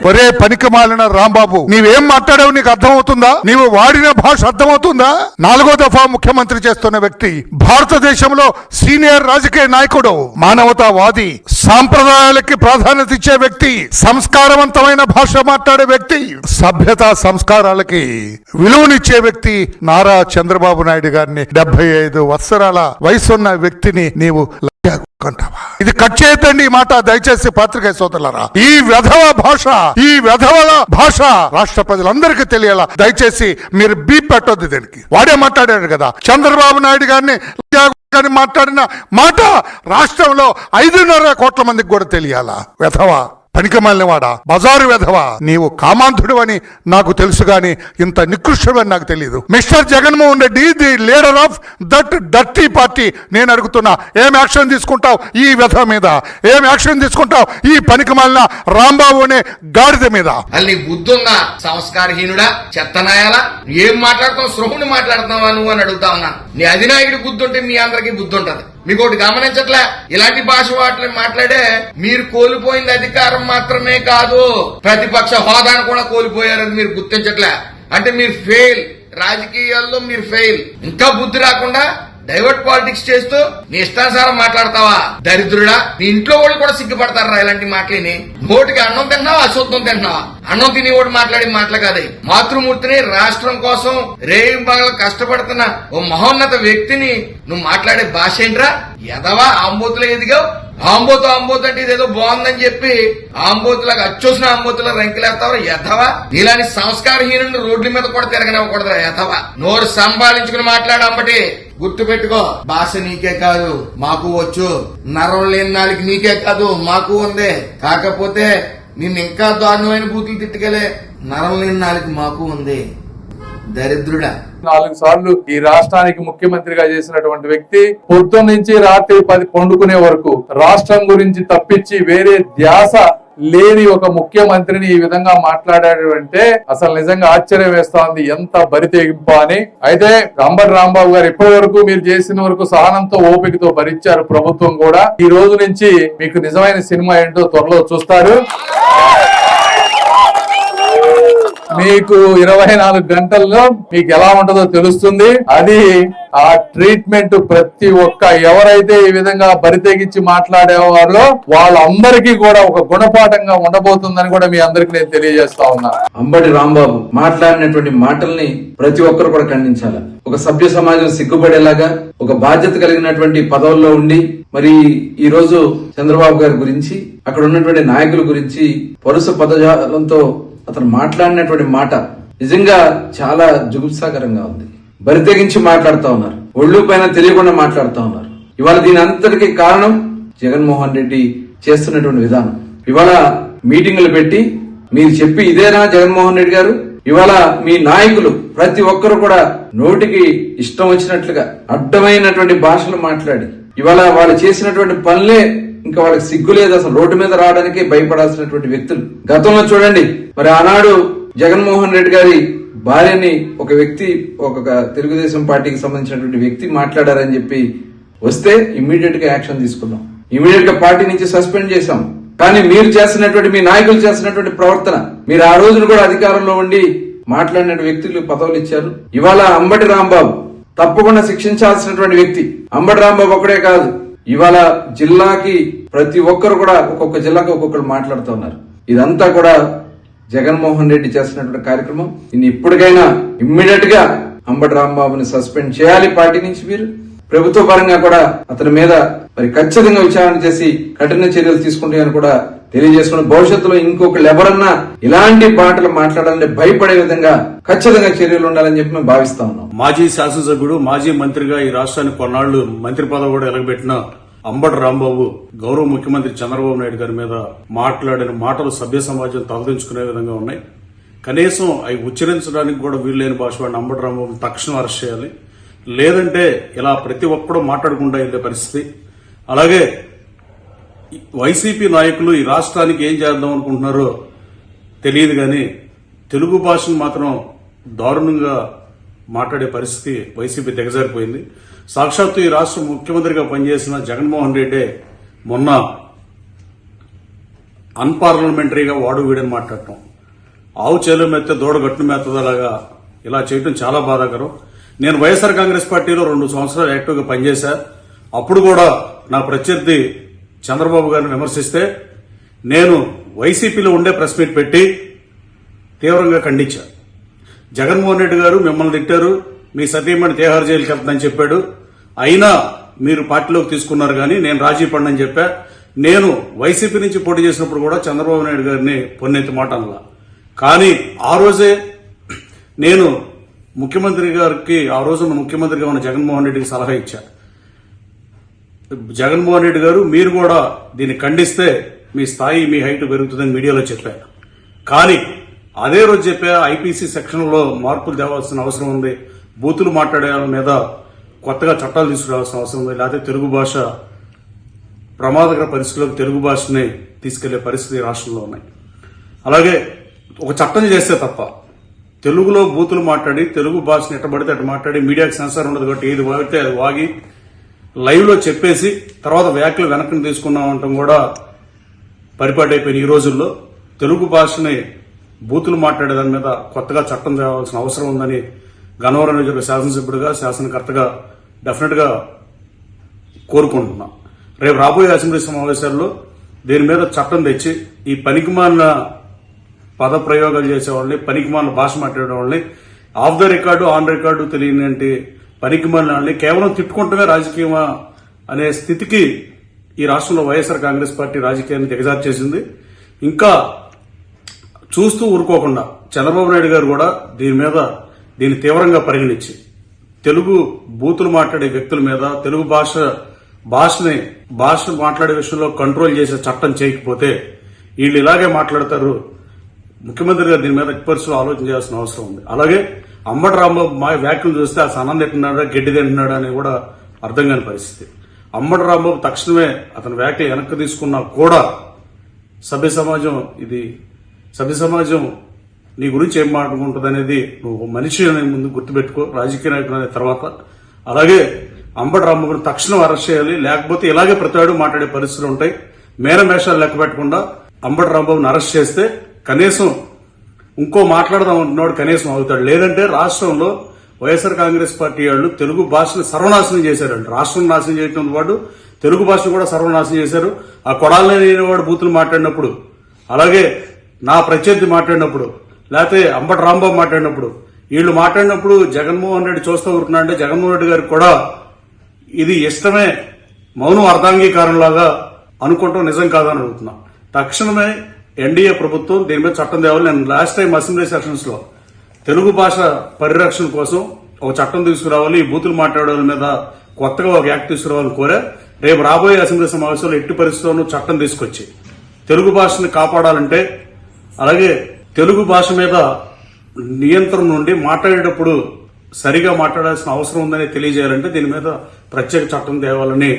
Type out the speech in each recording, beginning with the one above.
ఒరే పనికిమాలిన రాంబాబు, నీవేం మాట్లాడావు నీకు అర్థమవుతుందా? నీవు వాడిన భాష అర్థమవుతుందా? 4వ దఫా ముఖ్యమంత్రి చేస్తున్న వ్యక్తి, భారతదేశంలో సీనియర్ రాజకీయ నాయకుడు, మానవతావాది, సాంప్రదాయాలకి ప్రాధాన్యత ఇచ్చే వ్యక్తి, సంస్కారవంతమైన భాష మాట్లాడే వ్యక్తి, సభ్యతా సంస్కారాలకి విలువనిచ్చే వ్యక్తి నారా చంద్రబాబు నాయుడు గారిని 75 సంవత్సరాల వయసున్న వ్యక్తిని నీవు ఇది కట్ చేయొద్దండి ఈ మాట, దయచేసి పాత్రికేయ సోదరులారా. ఈ వెధవ భాష, ఈ వెధవల భాష రాష్ట్ర ప్రజలందరికీ తెలియాలా. దయచేసి మీరు బీప్ పెట్టొద్దు దీనికి. వాడే మాట్లాడాడు కదా, చంద్రబాబు నాయుడు గారిని మాట్లాడిన మాట రాష్ట్రంలో 5.5 కోట్ల మందికి కూడా తెలియాలా. వెధవ, పనికిమాలినవాడా, బజారు వెధవా, నీవు కామాంధుడు అని నాకు తెలుసు గాని ఇంత నికృష్టుడు అని నాకు తెలియదు. Mister Jaganmohan Reddy, the leader of that dirty party, నేను అడుగుతున్నా, ఏం యాక్షన్ తీసుకుంటావు ఈ వెధవ మీద? ఏం యాక్షన్ తీసుకుంటావు ఈ పనికిమాలిన రాంబాబు అనే గాడిద మీద? అల్లి బుద్ధుందా? సంస్కారహీనుడా, చెత్తనాయాలా, ఏం మాట్లాడుతావు? సృహుని మాట్లాడుతున్నావా నువ్వు అని అడుగుతా ఉన్నా. నీ అధినాయకుడి బుద్ధి ఉంటే మీ అందరికీ బుద్ధి ఉంటది. మీకు ఒకటి గమనించట్లే, ఇలాంటి భాష మాట్లాడే మీరు కోల్పోయింది అధికారం మాత్రమే కాదు, ప్రతిపక్ష హోదాను కూడా కోల్పోయారని మీరు గుర్తించట్లే. అంటే మీరు ఫెయిల్, రాజకీయాల్లో మీరు ఫెయిల్. ఇంకా బుద్ధి రాకుండా డైవర్ట్ పాలిటిక్స్ చేస్తూ నీ ఇష్టానుసారం మాట్లాడతావా? దరిద్రుడా, నీ ఇంట్లో వాళ్ళు కూడా సిగ్గుపడతారా ఇలాంటి మాటలని? నోటికి అన్నం తింటున్నావా, అశుద్ధం తింటున్నావా? అన్నం తిని కూడా మాట్లాడి మాటలు కాదు. మాతృమూర్తిని, రాష్ట్రం కోసం రేయింబగలు కష్టపడుతున్న ఓ మహోన్నత వ్యక్తిని నువ్వు మాట్లాడే భాష ఏంట్రా? ఎదవా, ఆంబోతులో ఎదిగావు. ఆంబోతు అంటే ఇదేదో బాగుందని చెప్పి ఆంబోతులాగా అచ్చోసిన ఆంబోతులా రంకిలేస్తావు. ఎదవా, నీలాని సంస్కారహీనుని రోడ్ల మీద కూడా తిరగనివ్వకూడదురా. ఎదవా, నోరు సంపాదించుకుని మాట్లాడంబటి. గుర్తు పెట్టుకో, భాష నీకే కాదు మాకు వచ్చు, నరం లేని నాలుగు నీకే కాదు మాకు ఉంది. కాకపోతే నిన్ను ఇంకా దారుణమైన బూతులు తిట్టుకెళ్లే నరం లేని నాలుగు మాకు ఉంది. దరిద్రుడా, 4 సార్లు ఈ రాష్ట్రానికి ముఖ్యమంత్రిగా చేసినటువంటి వ్యక్తి పొద్దున్న నుంచి రాత్రి 10 పండుకునే వరకు రాష్ట్రం గురించి తప్పించి వేరే ధ్యాస లేని ఒక ముఖ్యమంత్రిని ఈ విధంగా మాట్లాడాడు అంటే అసలు నిజంగా ఆశ్చర్యం వేస్తా ఉంది. ఎంత బరితెగింపు అని. అయితే అంబటి రాంబాబు గారు ఇప్పటి వరకు మీరు చేసిన వరకు సహనంతో ఓపికతో భరించారు. ప్రభుత్వం కూడా ఈ రోజు నుంచి మీకు నిజమైన సినిమా ఏంటో త్వరలో చూస్తారు. మీకు 24 గంటల్లో మీకు ఎలా ఉంటుందో తెలుస్తుంది. అది ఆ ట్రీట్మెంట్ ప్రతి ఒక్క ఎవరైతే ఈ విధంగా బరితెగించి మాట్లాడేవారో వాళ్ళందరికీ కూడా ఒక గుణపాఠంగా ఉండబోతుందని కూడా మీ అందరికి నేను తెలియజేస్తా ఉన్నా. అంబటి రాంబాబు మాట్లాడినటువంటి మాటల్ని ప్రతి ఒక్కరు కూడా ఖండించాలి. ఒక సభ్య సమాజం సిగ్గుపడేలాగా ఒక బాధ్యత కలిగినటువంటి పదవుల్లో ఉండి మరి ఈ రోజు చంద్రబాబు గారి గురించి, అక్కడ ఉన్నటువంటి నాయకుల గురించి పరుస పదజాలంతో అతను మాట్లాడినటువంటి మాట నిజంగా చాలా జుగుప్సాకరంగా ఉంది. బరితెగించి మాట్లాడుతూ ఉన్నారు, ఒళ్ళు పైన తెలియకుండా మాట్లాడుతూ ఉన్నారు. ఇవాళ దీని అంతటికి కారణం జగన్మోహన్ రెడ్డి చేస్తున్నటువంటి విధానం. ఇవాళ మీటింగులు పెట్టి మీరు చెప్పి ఇదేనా జగన్మోహన్ రెడ్డి గారు? ఇవాళ మీ నాయకులు ప్రతి ఒక్కరు కూడా నోటికి ఇష్టం వచ్చినట్లుగా అడ్డమైనటువంటి భాషలు మాట్లాడి ఇవాళ వాళ్ళు చేసినటువంటి పనులే ఇంకా వాళ్ళకి సిగ్గు లేదు. అసలు రోడ్డు మీద రావడానికి భయపడాల్సినటువంటి వ్యక్తులు. గతంలో చూడండి, మరి ఆనాడు జగన్మోహన్ రెడ్డి గారి భార్యని ఒక వ్యక్తి, ఒక తెలుగుదేశం పార్టీకి సంబంధించినటువంటి వ్యక్తి మాట్లాడారని చెప్పి వస్తే ఇమ్మీడియట్ గా యాక్షన్ తీసుకున్నాం. ఇమ్మీడియట్ గా పార్టీ నుంచి సస్పెండ్ చేశాం. కానీ మీరు చేస్తున్నటువంటి, మీ నాయకులు చేస్తున్నటువంటి ప్రవర్తన, మీరు ఆ రోజున కూడా అధికారంలో ఉండి మాట్లాడిన వ్యక్తులు పదవులు ఇచ్చారు. ఇవాళ అంబటి రాంబాబు తప్పకుండా శిక్షించాల్సినటువంటి వ్యక్తి. అంబటి రాంబాబు ఒకడే కాదు, ఇవాళ జిల్లాకి ప్రతి ఒక్కరు కూడా ఒక్కొక్క జిల్లాకి ఒక్కొక్కరు మాట్లాడుతూ ఉన్నారు. ఇదంతా కూడా జగన్మోహన్ రెడ్డి చేస్తున్నటువంటి కార్యక్రమం. దీన్ని ఇప్పటికైనా ఇమ్మీడియట్ గా అంబటి రాంబాబుని సస్పెండ్ చేయాలి పార్టీ నుంచి. మీరు ప్రభుత్వ పరంగా కూడా అతని మీద మరి ఖచ్చితంగా విచారణ చేసి కఠిన చర్యలు తీసుకుంటాయని కూడా తెలియజేసుకుని భవిష్యత్తులో ఇంకొకళ్ళు ఎవరన్నా ఇలాంటి మాటలు మాట్లాడాలంటే భయపడే విధంగా ఖచ్చితంగా చర్యలు ఉండాలని చెప్పి మేము భావిస్తా ఉన్నాం. మాజీ శాసనసభ్యుడు, మాజీ మంత్రిగా ఈ రాష్ట్రానికి కొన్నాళ్లు మంత్రి పదవి కూడా ఎలగబెట్టిన అంబటి రాంబాబు గౌరవ ముఖ్యమంత్రి చంద్రబాబు నాయుడు గారి మీద మాట్లాడిన మాటలు సభ్య సమాజం తలదించుకునే విధంగా ఉన్నాయి. కనీసం అవి ఉచ్చరించడానికి కూడా వీల్లేని భాష వాడిని అంబటి రాంబాబు తక్షణం అరెస్ట్ చేయాలి. లేదంటే ఇలా ప్రతి ఒక్కడూ మాట్లాడకుండా వెళ్లే పరిస్థితి. అలాగే వైసీపీ నాయకులు ఈ రాష్ట్రానికి ఏం చేద్దాం అనుకుంటున్నారో తెలియదు కానీ తెలుగు భాషను మాత్రం దారుణంగా మాట్లాడే పరిస్థితి వైసీపీ దిగజారిపోయింది. సాక్షాత్తు ఈ రాష్ట్ర ముఖ్యమంత్రిగా పనిచేసిన జగన్మోహన్ రెడ్డి మొన్న అన్పార్లమెంటరీగా వాడు వీడని మాట్లాడటం, ఆవు చేలు మెత్తే దూడ గట్టును మెత్తదలాగా ఇలా చేయటం చాలా బాధాకరం. నేను వైఎస్ఆర్ కాంగ్రెస్ పార్టీలో 2 సంవత్సరాలు యాక్టివ్గా పనిచేశా. అప్పుడు కూడా నా ప్రత్యర్థి చంద్రబాబు గారిని విమర్శిస్తే నేను వైసీపీలో ఉండే ప్రెస్ మీట్ పెట్టి తీవ్రంగా ఖండించా. జగన్మోహన్ రెడ్డి గారు మిమ్మల్ని తిట్టారు, మీ సతీమణి తిహార్ జైలుకి వెళ్తుందని చెప్పాడు, అయినా మీరు పార్టీలోకి తీసుకున్నారు కానీ నేను రాజీ పడనని చెప్పా. నేను వైసీపీ నుంచి పోటీ చేసినప్పుడు కూడా చంద్రబాబు నాయుడు గారిని పొన్నెత్తి మాట అనలా. కానీ ఆ రోజే నేను ముఖ్యమంత్రి గారికి, ఆ రోజున ముఖ్యమంత్రిగా ఉన్న జగన్మోహన్ రెడ్డికి సలహా ఇచ్చా. జగన్మోహన్ రెడ్డి గారు మీరు కూడా దీన్ని ఖండిస్తే మీ స్థాయి, మీ హైట్ పెరుగుతుందని మీడియాలో చెప్పారు. కానీ అదే రోజు చెప్పా ఐపీసీ సెక్షన్లో మార్పులు తేవాల్సిన అవసరం ఉంది, బూతులు మాట్లాడే వాళ్ళ మీద కొత్తగా చట్టాలు తీసుకురావాల్సిన అవసరం ఉంది, లేకపోతే తెలుగు భాష ప్రమాదకర పరిస్థితుల్లోకి తెలుగు భాషని తీసుకెళ్లే పరిస్థితి రాష్ట్రంలో ఉన్నాయి. అలాగే ఒక చట్టం చేస్తే తప్ప తెలుగులో బూతులు మాట్లాడి తెలుగు భాషను ఎట్టబడితే అటు మాట్లాడి మీడియాకి సెన్సార్ ఉండదు కాబట్టి ఏది వాగితే అది వాగి లైవ్ లో చెప్పేసి తర్వాత వ్యాఖ్యలు వెనక్కి తీసుకున్నామంటాం కూడా పరిపాటైపోయిన ఈ రోజుల్లో తెలుగు భాషని బూతులు మాట్లాడే దాని మీద కొత్తగా చట్టం తేవాల్సిన అవసరం ఉందని గన్నవరం నియోజకవర్గ శాసనసభ్యుడిగా, శాసనకర్తగా డెఫినెట్ గా కోరుకుంటున్నా. రేపు రాబోయే అసెంబ్లీ సమావేశాల్లో దీని మీద చట్టం తెచ్చి ఈ పనికిమాలిన పద ప్రయోగాలు చేసేవాళ్ళని, పనికిమాలిన భాష మాట్లాడే వాళ్ళని, of the record on record తెలియని పనికిమాలిన వాళ్ళని కేవలం తిట్టుకుంటమే రాజకీయమా అనే స్థితికి ఈ రాష్ట్రంలో వైఎస్ఆర్ కాంగ్రెస్ పార్టీ రాజకీయాన్ని దిగజారు చేసింది. ఇంకా చూస్తూ ఊరుకోకుండా చంద్రబాబు నాయుడు గారు కూడా దీన్ని తీవ్రంగా పరిగణించి తెలుగు బూతులు మాట్లాడే వ్యక్తుల మీద, తెలుగు భాష మాట్లాడే విషయంలో కంట్రోల్ చేసే చట్టం చేయకపోతే వీళ్ళు ఇలాగే మాట్లాడతారు. ముఖ్యమంత్రి గారు దీని మీద ఎక్స్పర్ట్స్ ఆలోచన చేయాల్సిన అవసరం ఉంది. అలాగే అంబటి రాంబాబు మా వ్యాఖ్యలు చూస్తే ఆ సన్నం తింటున్నాడా గడ్డి తింటున్నాడా అని కూడా అర్థం కాని పరిస్థితి. అంబటి రాంబాబు తక్షణమే అతని వ్యాఖ్యలు వెనక్కి తీసుకున్నా కూడా సభ్య సమాజం నీ గురించి ఏం మాట్లాడుకుంటుంది అనేది నువ్వు మనిషి అనే ముందు గుర్తుపెట్టుకో, రాజకీయ నాయకులు అనే తర్వాత. అలాగే అంబటి రాంబాబుని తక్షణం అరెస్ట్ చేయాలి, లేకపోతే ఇలాగే ప్రతివాడు మాట్లాడే పరిస్థితులు ఉంటాయి. మేనమేషాలు లెక్క పెట్టకుండా అంబటి రాంబాబుని అరెస్ట్ చేస్తే కనీసం ఇంకో మాట్లాడదాం అంటున్నాడు కనీసం అవుతాడు. లేదంటే రాష్ట్రంలో వైఎస్ఆర్ కాంగ్రెస్ పార్టీ వాళ్ళు తెలుగు భాషను సర్వనాశనం చేశారండి. రాష్ట్రం నాశనం చేయడం పాటు తెలుగు భాషను కూడా సర్వనాశనం చేశారు. ఆ కొడాలని వాడు బూతులు మాట్లాడినప్పుడు, అలాగే నా ప్రత్యర్థి మాట్లాడినప్పుడు, లేకపోతే అంబటి రాంబాబు మాట్లాడినప్పుడు, వీళ్ళు మాట్లాడినప్పుడు జగన్మోహన్ రెడ్డి చూస్తూ ఊరుకున్నాడంటే జగన్మోహన్ రెడ్డి గారికి కూడా ఇది ఇష్టమే, మౌనం అర్ధాంగీకారంలాగా అనుకుంటాం నిజం కాదని అడుగుతున్నా. తక్షణమే ఎన్డీఏ ప్రభుత్వం దీని మీద చట్టం తేవాలి. నేను లాస్ట్ టైం అసెంబ్లీ సెషన్స్ లో తెలుగు భాష పరిరక్షణ కోసం ఒక చట్టం తీసుకురావాలి, ఈ బూతులు మాట్లాడే మీద కొత్తగా ఒక యాక్ట్ తీసుకురావాలని కోరా. రేపు రాబోయే అసెంబ్లీ సమావేశంలో ఎట్టి పరిస్థితుల్లోనూ చట్టం తీసుకొచ్చి తెలుగు భాషని కాపాడాలంటే, అలాగే తెలుగు భాష మీద నియంత్రణ నుండి మాట్లాడేటప్పుడు సరిగా మాట్లాడాల్సిన అవసరం ఉందని తెలియజేయాలంటే దీని మీద ప్రత్యేక చట్టం తేవాలని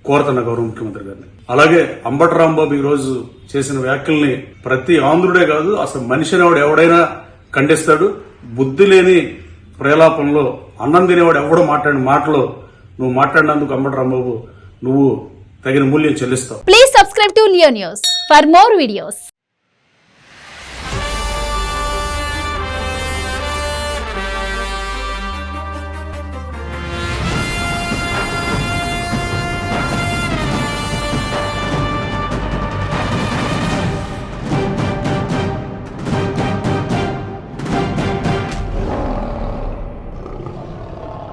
కోరుతున్న గౌరవ ముఖ్యమంత్రి గారిని. అలాగే అంబటి రాంబాబు ఈ రోజు చేసిన వ్యాఖ్యల్ని ప్రతి ఆంధ్రుడే కాదు అసలు మనిషి అనేవాడు ఎవడైనా ఖండిస్తాడు. బుద్ధి లేని ప్రేలాపంలో అన్నం తినేవాడు ఎవడో మాట్లాడిన మాటలో నువ్వు మాట్లాడినందుకు అంబటి రాంబాబు నువ్వు తగిన మూల్యం చెల్లిస్తావు. Please subscribe to Leo News for more videos.